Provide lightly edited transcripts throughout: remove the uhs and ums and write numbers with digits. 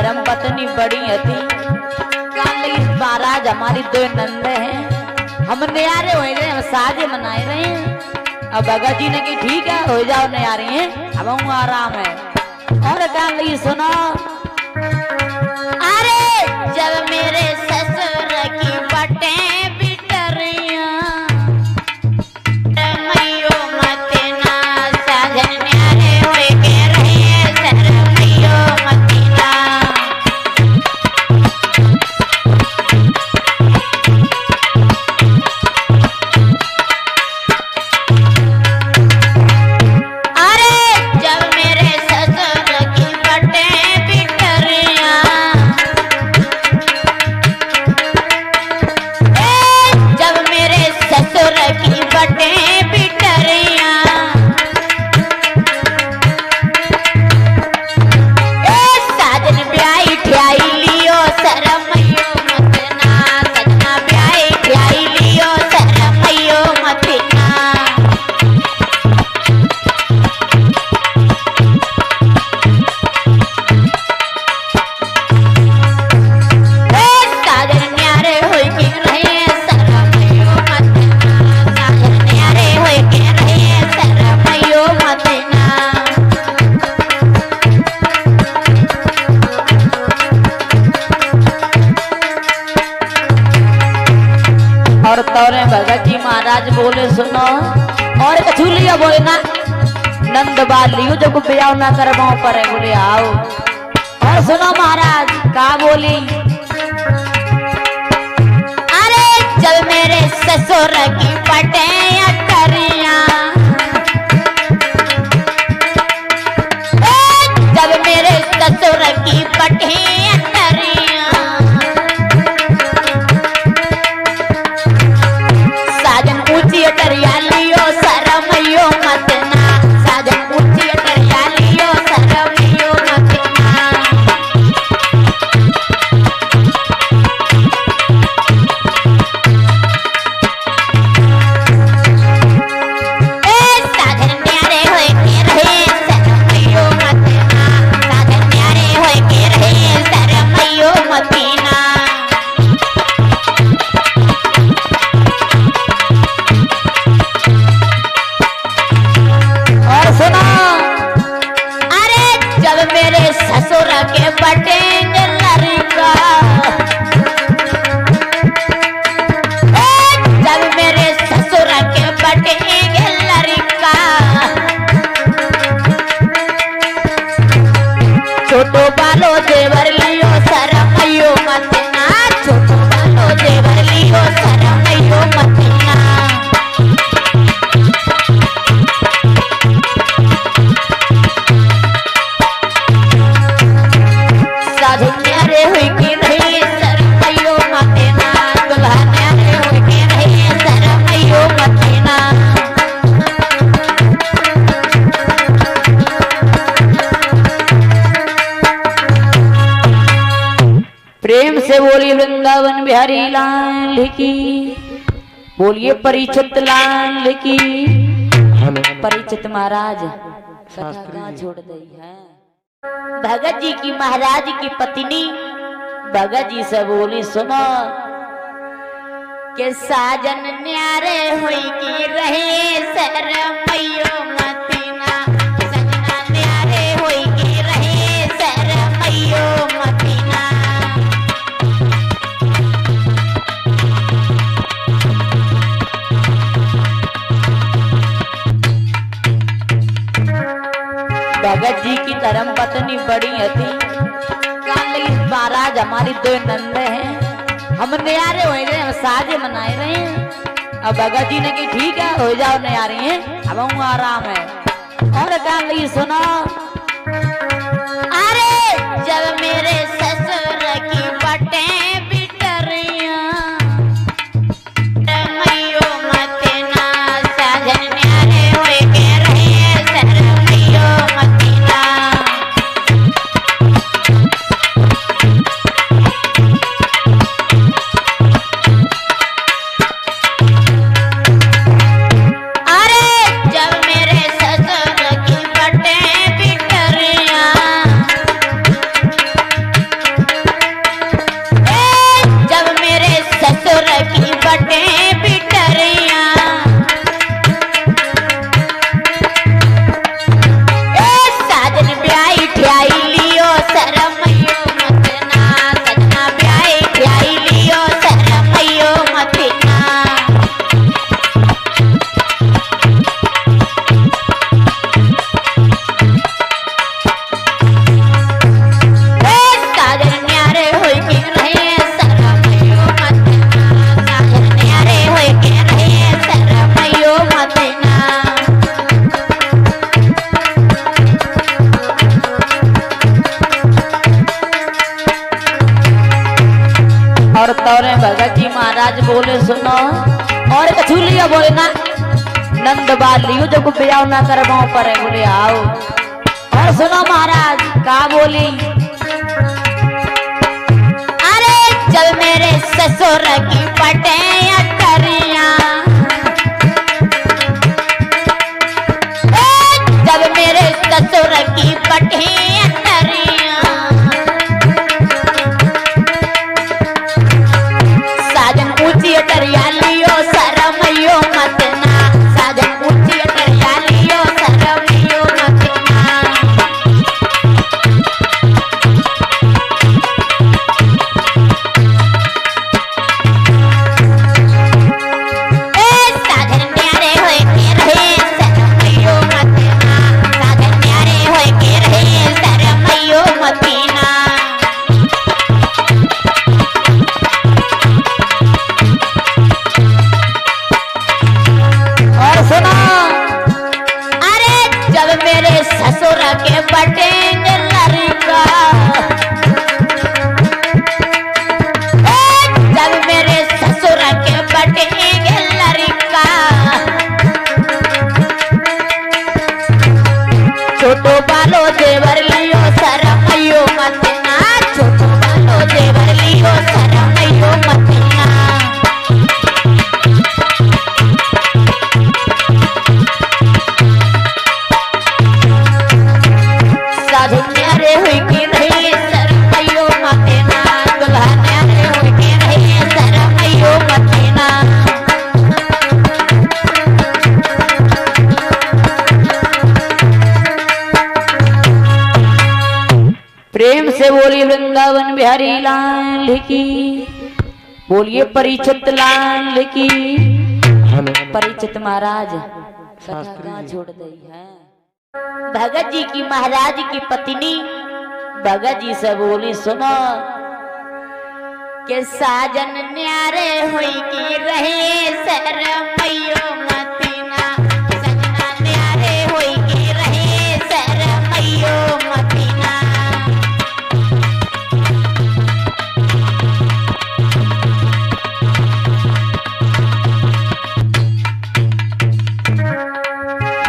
धर्म पत्नी बड़ी हती महाराज हमारी दो नंद हैं, हम न्यारे हो रहे, हम साजे मनाए रहे हैं। अब भगत जी ने कि ठीक है हो जाओ न्यारे हैं, अब हम आराम है। और कान लगी सुनो, अरे जब मेरे ससुर की बटे बिटरिया मैयो मत ना साजन न्यारे होए के रहे सर मैयो मत ना। और तौरे भगत जी महाराज बोले सुनो, और कछु लिया बोले ना नंद बाल लियो जब ब्याह ना करवाओ पर है बोले आओ। और सुनो महाराज का बोली, अरे जब मेरे ससुर की पटे करिया जब मेरे ससुर की पटे करिया ऊंची अटरिया लियो सरमयो मत ना साजन ऊंची अटरिया लियो सरमयो मत ना। ए साजन न्यारे होए के रहे सरमयो मत ना साजन न्यारे होए के रहे सरमयो मत ना। ससुर के बटेंगे लड़का जब मेरे ससुर के बटेंगे लड़का छोटो बालो देवर लियो सरमयो मत ना छोटो बालो देवर लियो सरमयो मत ना। प्रेम से बोलिए वृंदावन बिहारी लाल की, बोलिए परीक्षित लाल की। परीक्षित महाराज कथा छोड़ दी है। भगत जी की महाराज की पत्नी भगत जी से बोली सुनो के साजन न्यारे हुई की रहे सर मैयो मतीना सजना न्यारे हुई की रहे सर मैयो मतीना। भगत जी की धर्म पत्नी बड़ी हती, महाराज हमारी दो नंद हैं, हम न्यारे हो रहे, हम साजे मनाए रहे हैं। अब भगत जी ने कि ठीक है हो जाओ न्यारे हैं, अब हम आराम है। और कान लगी सुनो, अरे जब मेरे ससुर की बटे बिटरिया मैयो मत ना साजन न्यारे होए के रहे सर मैयो मत ना। और तौरे भगत जी महाराज बोले सुनो और कछु लिया बोले ना नंद बाल लियो जब ब्याह ना करवाओ पर बोले आओ और सुनो महाराज का बोली अरे जब मेरे ससुर की पटे करिया जब मेरे ससुर की पटे करिया साजन ऊंची अटरिया लियो शरमयो मत ना साजन ऊंची अटरिया लियो शरमयो मत ना साधन न्यारे होए के रहे शरमयो मत ना साधन न्यारे होए के रहे शरमयो मत ना और सुनो अरे जब मेरे ससुर के बटेंगे लड़का जब मेरे ससुर के बटेंगे लड़का छोटो बालो देवर लियो शरमयो मत ना छोटो बालो देवर लियो शरमयो मत ना साधु न्यारे हुई की रही शरमयो मत ना दुल्हा न्यारे हुई की रही शरमयो मत ना प्रेम से बोली वृंदावन बिहारी लाल की बोलिए परीक्षित लाल की परीक्षित महाराज कथा छोड़ दी है भगत जी की महाराज की पत्नी भगत जी से बोली सुनो के साजन न्यारे हुई की रहे शरमयो मत ना सजना न्यारे हुई की रहे शरमयो मत ना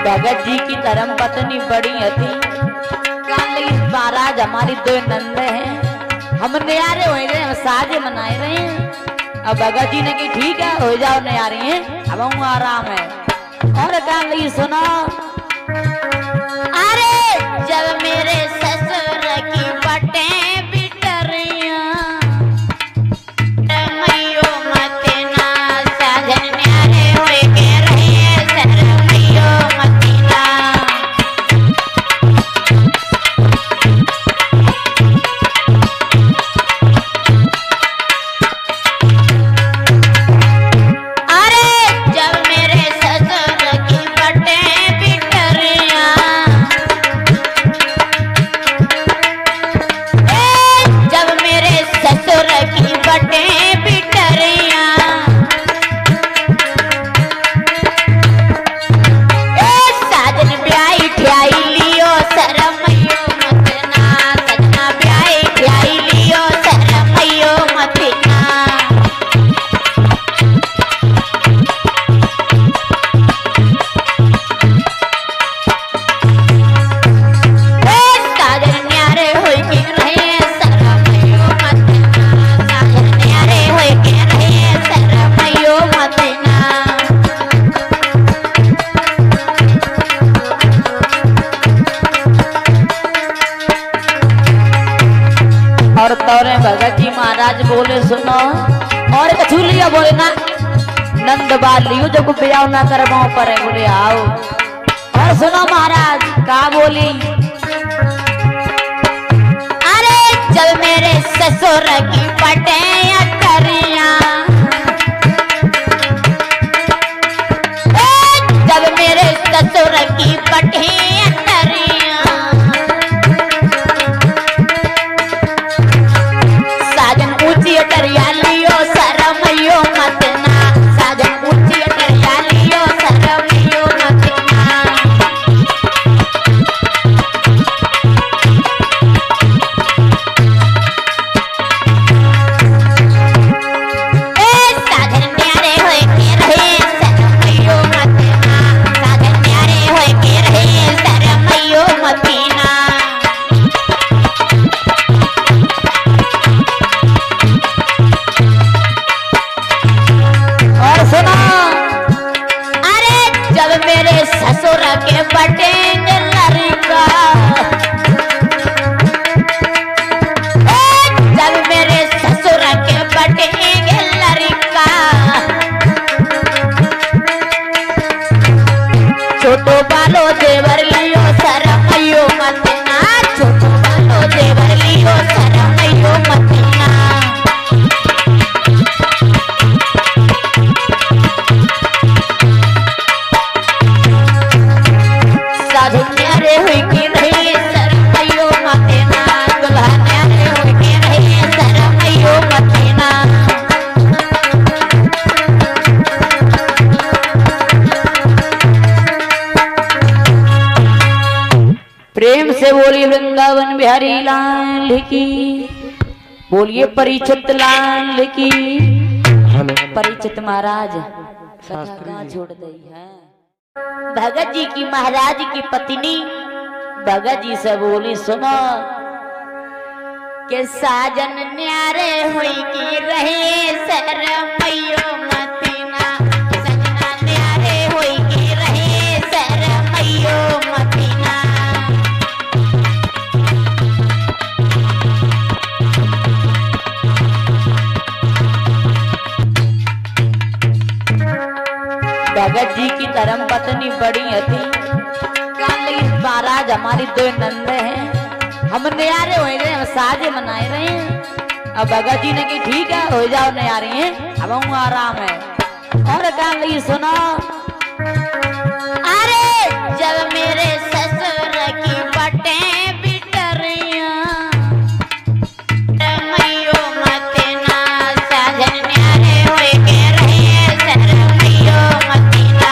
भगत जी की धर्म पत्नी बड़ी थी महाराज हमारी दो नंद हैं हम न्यारे हो रहे हैं साजे मनाए रहे हैं अब भगत जी ने की ठीक है हो जाओ न्यारे हैं अब हम आराम है और कान लगी सुनो अरे जब मेरे ससुर की बटे बिटरिया शरमयो मत ना साजन न्यारे होए के रहे शरमयो मत ना अरे जब मेरे ससुर की बटे बिटरिया जब मेरे ससुर की बटे बिटरिया साजन ब्याई ठियाई लियो शरमयो मत ना सजना ब्याई ठियाई लियो शरमयो मत ना साजन न्यारे होए के रहे शरमयो मत ना साजन न्यारे होए के रहे शरमयो मत ना और तौरे भगत जी महाराज बोले सुनो और कछु लिया बोले ना नंद बाल लियो जब ब्याह ना करवाओ पर बोले आओ और सुनो महाराज का बोली अरे जब मेरे ससुर की पटे करिया जब मेरे ससुर की पटे करिया साजन ऊंची अटरिया लियो शरमयो मत ना साजन ऊंची अटरिया लियो शरमयो मत ना बिहारी लाल की। बोलिए परीक्षित लाल की। परीक्षित महाराज कहाँ छोड़ दी है। भगत जी की महाराज की पत्नी भगत जी से बोली सुनो के साजन न्यारे हुई की रहे सर मैयो मतीना सजना न्यारे हुई की रहे सर मैयो मतीना। भगत जी की धर्म पत्नी बड़ी थी। महाराज हमारी दो नंद हैं, हम न्यारे हो गए, हम साजे मनाए रहे हैं। अब भगत जी ने कि ठीक है हो जाओ न्यारे हैं, अब हम आराम है। और कान लगी सुनो अरे जब मेरे ससुर की बटे बिटरिया मैयो मतीना साजन न्यारे होए के रहे सर मैयो मतीना।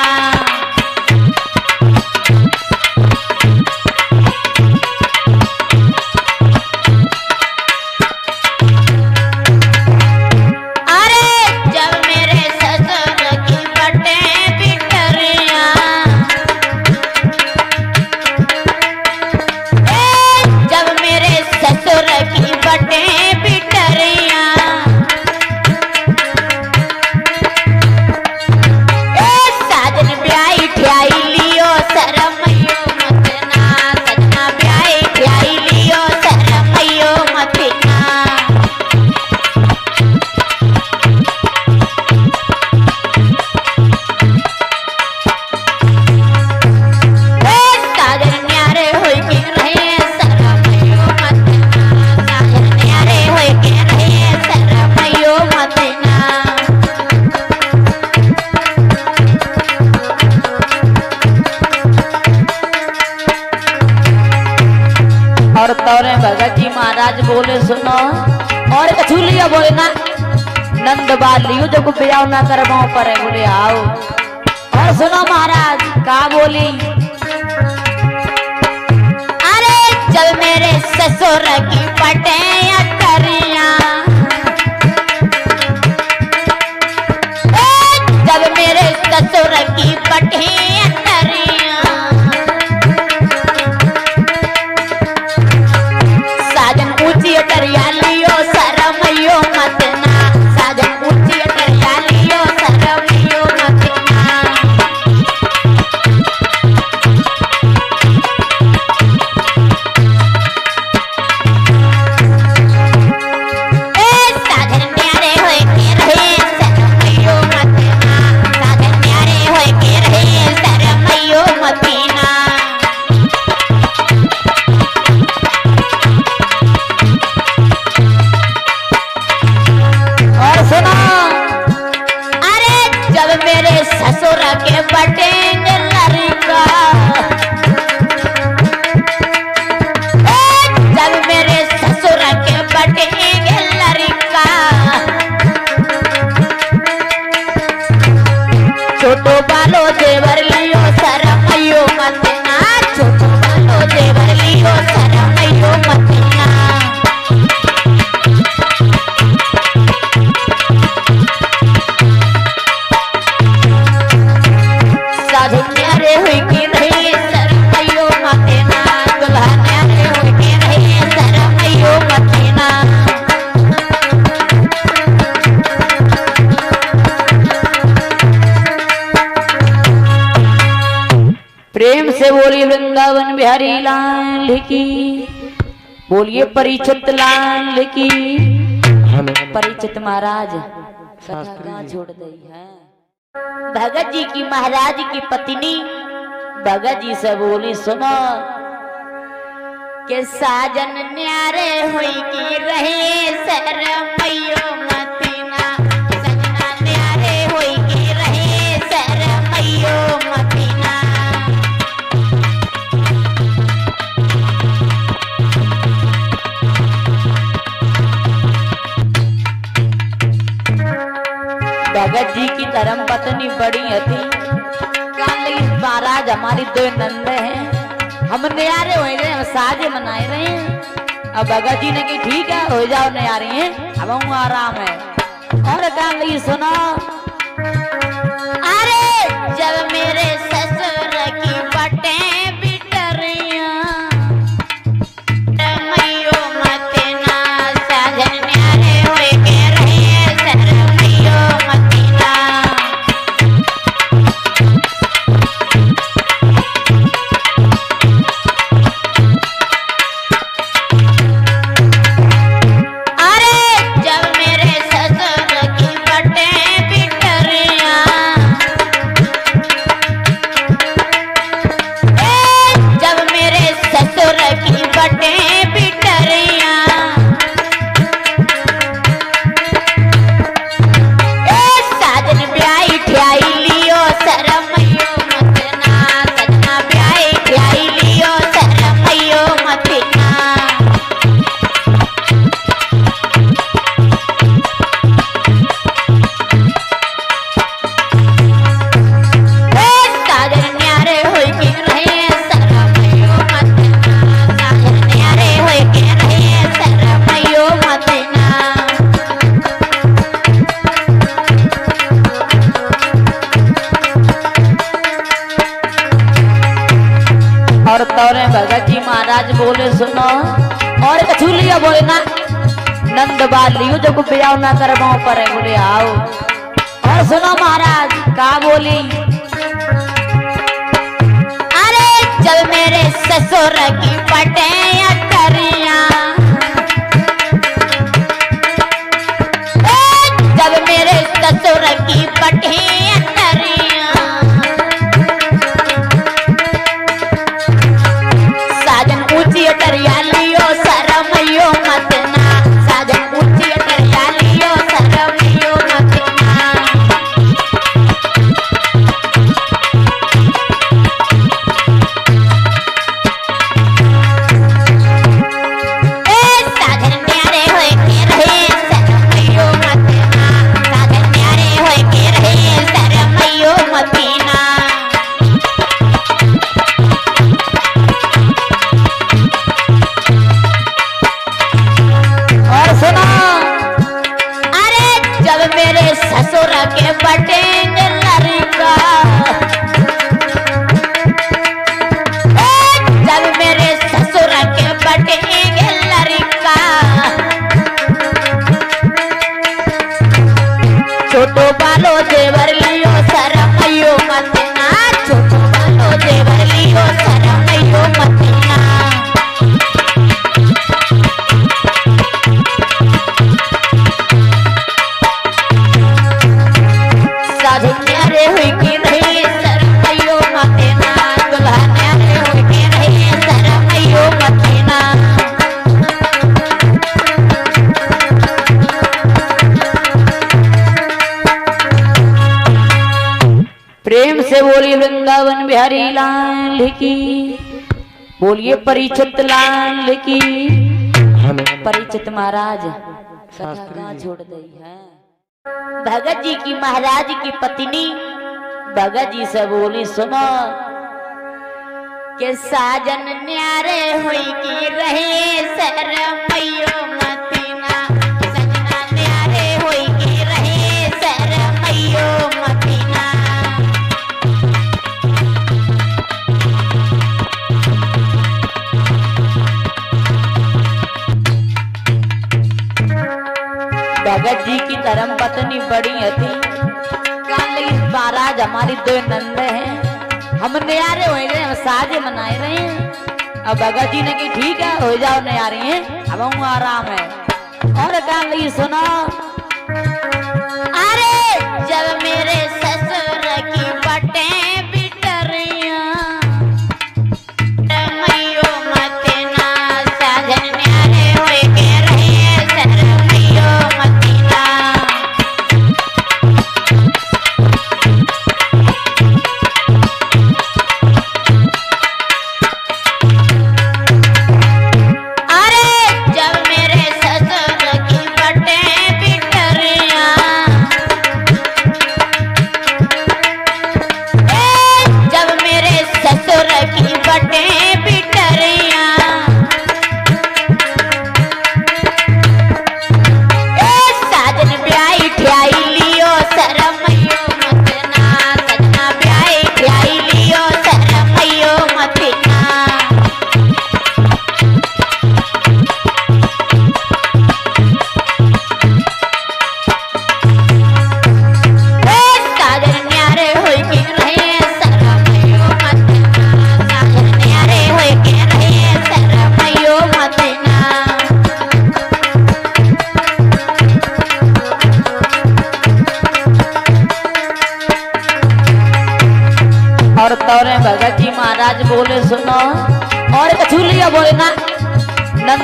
भगत जी महाराज बोले सुनो और कछू लिया बोले ना नंद बाल लियो जो को ब्याह ना करवाओ पर बोले आओ। और सुनो महाराज का बोली अरे जब मेरे ससुर की पटे अटरिया जब मेरे ससुर की पटे अटरिया साजन ऊंची अटरिया लियो सरमयो मतना साजन ऊंची अटरिया लियो सरमयो मतना। ससुर के बटेंग लड़का जब मेरे ससुर के बटेंग लड़का छोटो बालो देवर लियो सरमयो मतना छोटो बालो देवर लियो सरमयो मतना। प्रेम से बोली वृंदावन बिहारी लाल की। बोलिए परीक्षित लाल की। परीक्षित महाराज कहाँ छोड़ दी है। भगत जी की महाराज की पत्नी भगत जी से बोली सुनो के साजन न्यारे हुई की रहे सर मैयो मतीना सजना न्यारे हुई की रहे सर मैयो मतीना। भगत जी की धर्म पत्नी बड़ी थी। महाराज हमारी दो नंद हैं, हम न्यारे हो गए, हम साजे मनाए रहे हैं। अब भगत जी ने की ठीक है हो जाओ नहीं आ रही है अब हम आराम है और काम लगी सुना। अरे जब मेरे ससुर की बटे बिटरिया मैयो मत ना साजन न्यारे होए के रहे सर मैयो मत ना। और तौरे भगत जी महाराज बोले सुनो और कछु लिया बोले ना नंद बाल लियो जब ब्याह ना करवाओ पर बोले आओ और सुनो महाराज का बोली। अरे जब मेरे ससुर की बटे अटरिया जब मेरे ससुर की बटे अटरिया साजन ऊंची अटरिया लियो सरमयो मत ना साजन ऊंची अटरिया लियो सरमयो मत ना। साजन न्यारे होए के रहे सरमयो मत ना साजन न्यारे होए के रहे सरमयो मत ना। और सुनो अरे जब मेरे ससुर के बटे लड़का जब मेरे ससुर के बटे लड़का छोटो बालो जेवर लियो सरमयो मत ना छोटो बालो जेवर लियो सरमयो मत ना। साजन न्यारे हुई की रही सरमयो मत ना दुल्हा न्यारे हुई की रही सरमयो मत ना। प्रेम से बोली वृंदावन बिहारी लाल की बोलिए परीक्षित लाल की परीक्षित महाराज कथा छोड़ दी है। भगत जी की महाराज की पत्नी भगत जी से बोली सुनो के साजन न्यारे हुई की रहे सरमयो मत ना सजना न्यारे हुई की रहे सरमयो मत ना। भगत जी की धर्म पत्नी बड़ी थी महाराज हमारी दो नंद हैं हम न्यारे हो रहे हम साजे मनाए रहे हैं। अब भगत जी ने की ठीक है हो जाओ नहीं आ रही है अब हम आराम है और काम लगी सुनो। अरे जब मेरे ससुर की बटे बिटरिया मैयो मत ना साजन न्यारे होए के रहे सरमयो मत ना। अरे जब मेरे ससुर की बटे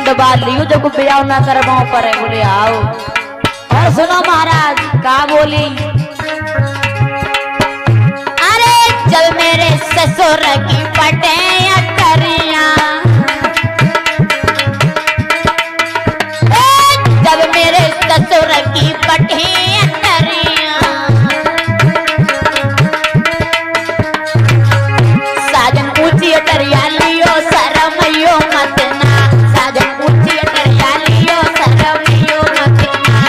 नंद बालियो जब ब्याह ना करवाओ पर बोले आओ। और सुनो महाराज का बोली, अरे जब मेरे ससुर की पटे अटरिया, जब मेरे ससुर की पटे अटरिया, साजन ऊंची अटरिया लियो शरमयो मत ना, साजन ऊंची अटरिया लियो शरमयो मत ना।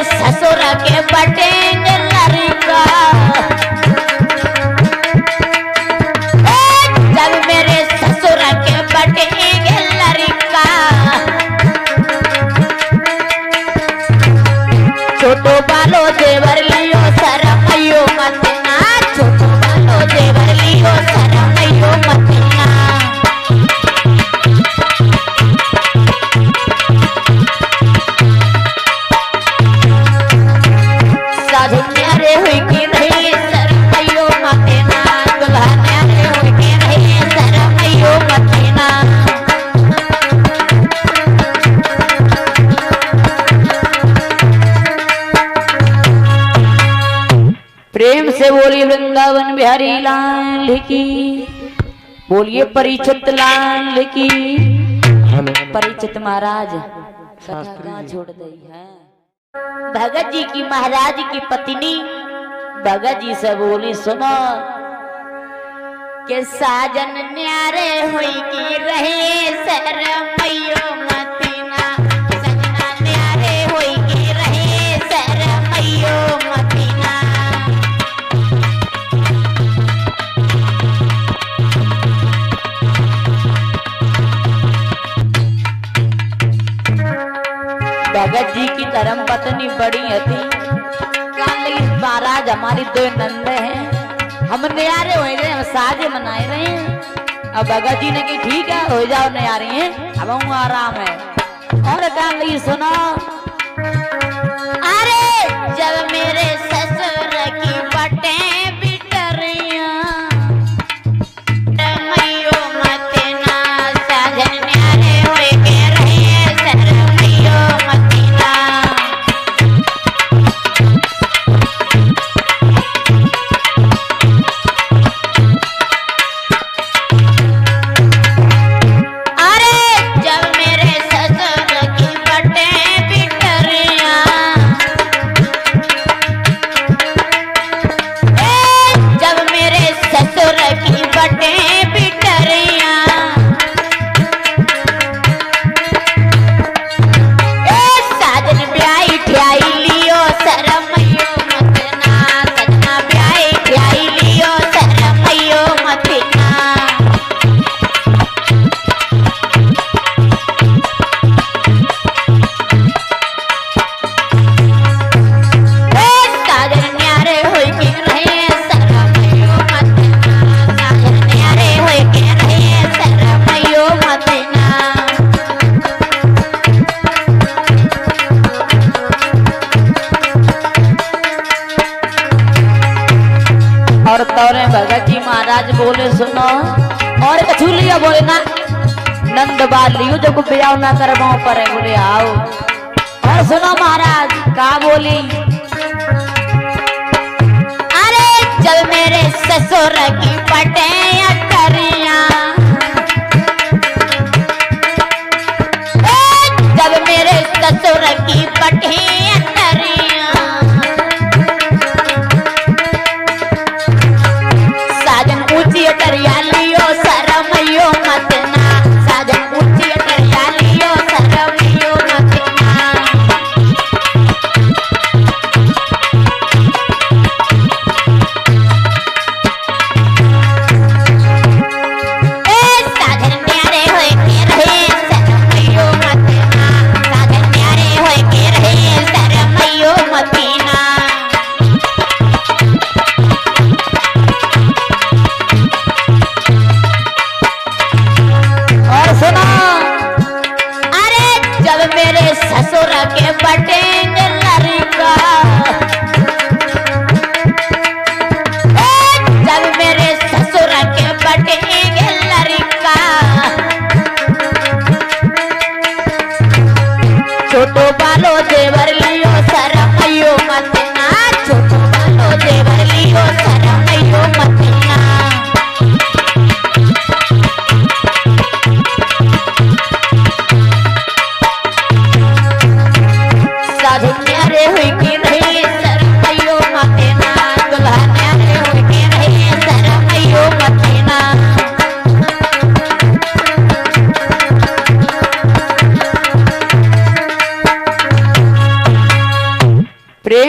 ससुर के बटेंगे लड़का, जब मेरे ससुर के बटेंगे लड़का, छोटो बालो जेवर लियो शरमयो मत ना, छोटो बालो जेवर लियो शरमयो मत ना। न्यारे हुई की नहीं शरमयो मत ना, दुल्हा न्यारे हुई की नहीं शरमयो मत ना। प्रेम से बोली वृंदावन बिहारी लाल की, बोलिए परीक्षित लाल की। परीक्षित महाराज कहाँ छोड़ दी है। भगत जी की महाराज की पत्नी भगत जी से बोली सुनो के साजन न्यारे हुई की रहे शरमयो मत ना, सजना न्यारे हुई की रहे शरमयो मत ना। भगत जी की धर्म पत्नी बड़ी थी, लेकिन महाराज हमारी दो नंदे हैं, हम न्यारे हो रहे, हम साजे मनाए रहे हैं। अब भगत जी ने की ठीक है हो जाओ न्यारे हैं, अब हम आराम है। और कहा लगी सुनो, अरे जब मेरे ससुर की पटे बिटरिया, शरमयो मत ना, साजन न्यारे हुए के रहे शरमयो मत ना। और तौरे भगत जी महाराज बोले सुनो, और कछू लिया बोले ना नंद बालियो जब ब्याह ना करवाओ पर बोले आओ। और सुनो महाराज का बोली, अरे जब मेरे ससुर की पटे अटरिया, जब मेरे ससुर की पटे अटरिया, साजन ऊंची अटरिया लियो शरमयो मत ना, साजन ऊंची अटरिया लियो शरमयो मत ना। साजन न्यारे हुए के रहे शरमयो मत ना,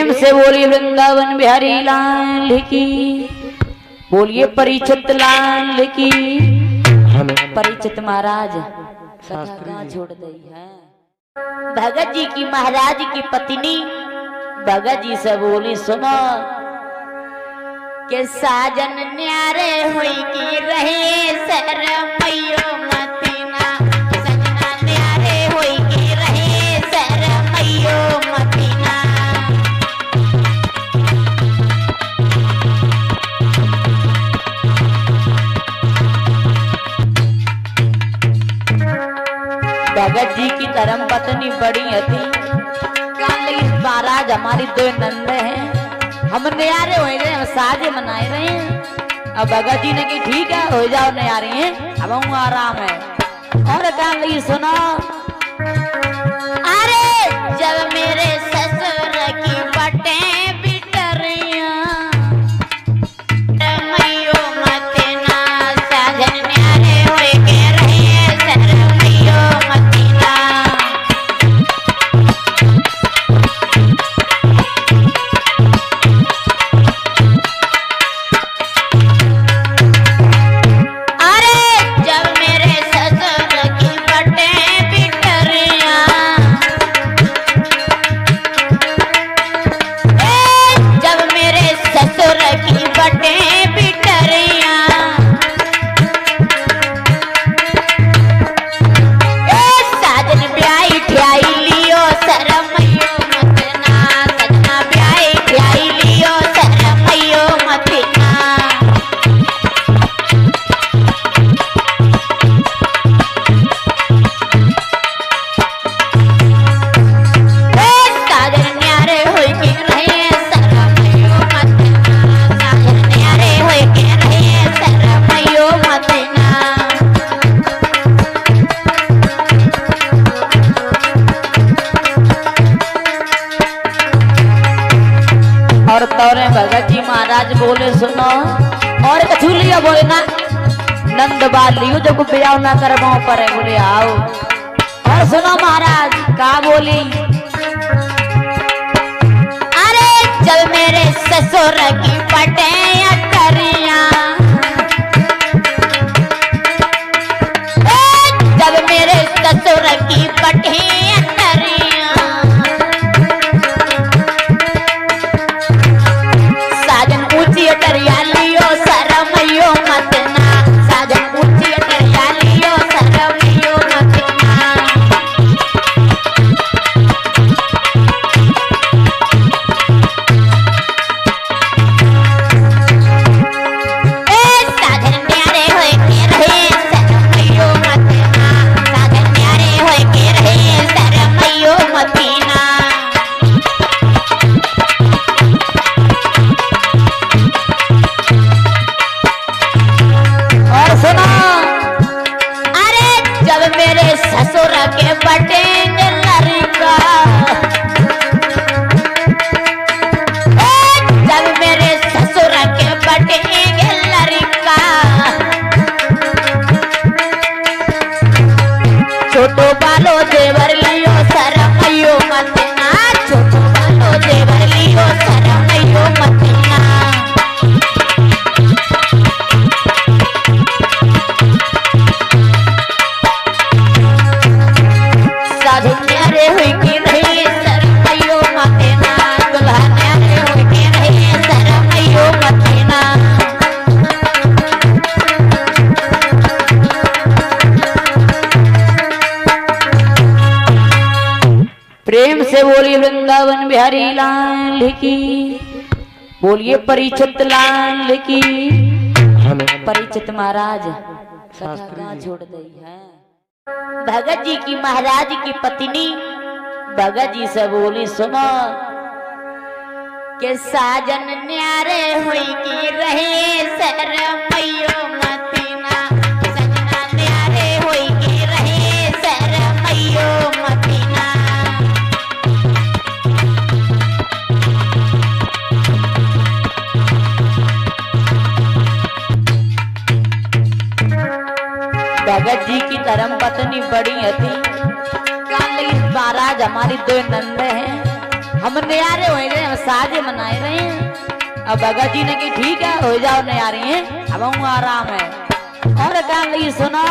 प्रेम से बोलिए वृंदावन बिहारी लाल की। बोलिए परीक्षित लाल की। परीक्षित महाराज कहाँ छोड़ दी है। भगत जी की महाराज की पत्नी भगत जी से बोली सुनो के साजन न्यारे हुई की रहे सर मैयो मतीना, सजना न्यारे हुई की रहे सर मैयो मतीना। भगत जी की धर्म पत्नी बड़ी थी। महाराज हमारी दो नंद हैं, हम न्यारे हो गए, हम साजे मनाए रहे हैं। अब भगत जी ने की ठीक है हो जाओ न्यारे हैं, अब हम आराम है। और काम लगी सुनो अरे जब मेरे ससुर की बटे बिटरिया मैयो मतीना, साजन न्यारे होए के रहे सर मैयो मतीना। भगत जी महाराज बोले सुनो और कछु लिया बोले ना नंद बाल लियो जब ब्याह ना कर पर है बोले आओ। और सुनो महाराज का बोली अरे जब मेरे ससुर की पटे अटरिया, जब मेरे ससुर की पटे अटरिया, साजन ऊंची अटरिया लियो सर मैयो मतना, साजन ऊंची अटरिया लियो सर मैयो मतना। ससुर के बटेंगे लड़का, जब मेरे ससुर के बटेंगे लड़का, छोटो बालो देवर लियो सर मैयो मतना, छोटो बालो देवर लियो सर मैयो मतना। प्रेम से बोलिए वृंदावन बिहारी लाल की। बोलिए परीक्षित लाल की। परीक्षित महाराज कहाँ छोड़ दी है। भगत जी की महाराज की पत्नी भगत जी से बोली सुनो के साजन न्यारे हुई की रहे सर मैयो मतीना, सजना न्यारे हुई की रहे सर मैयो मतीना। भगत जी की धर्म पत्नी बड़ी थी। महाराज हमारी दो नंद हैं, हम नयारे हो गए, हम साजे मनाए रहे हैं। अब भगत जी ने कि ठीक है हो जाओ नयारे हैं, अब हम आराम है। और काम नहीं सुना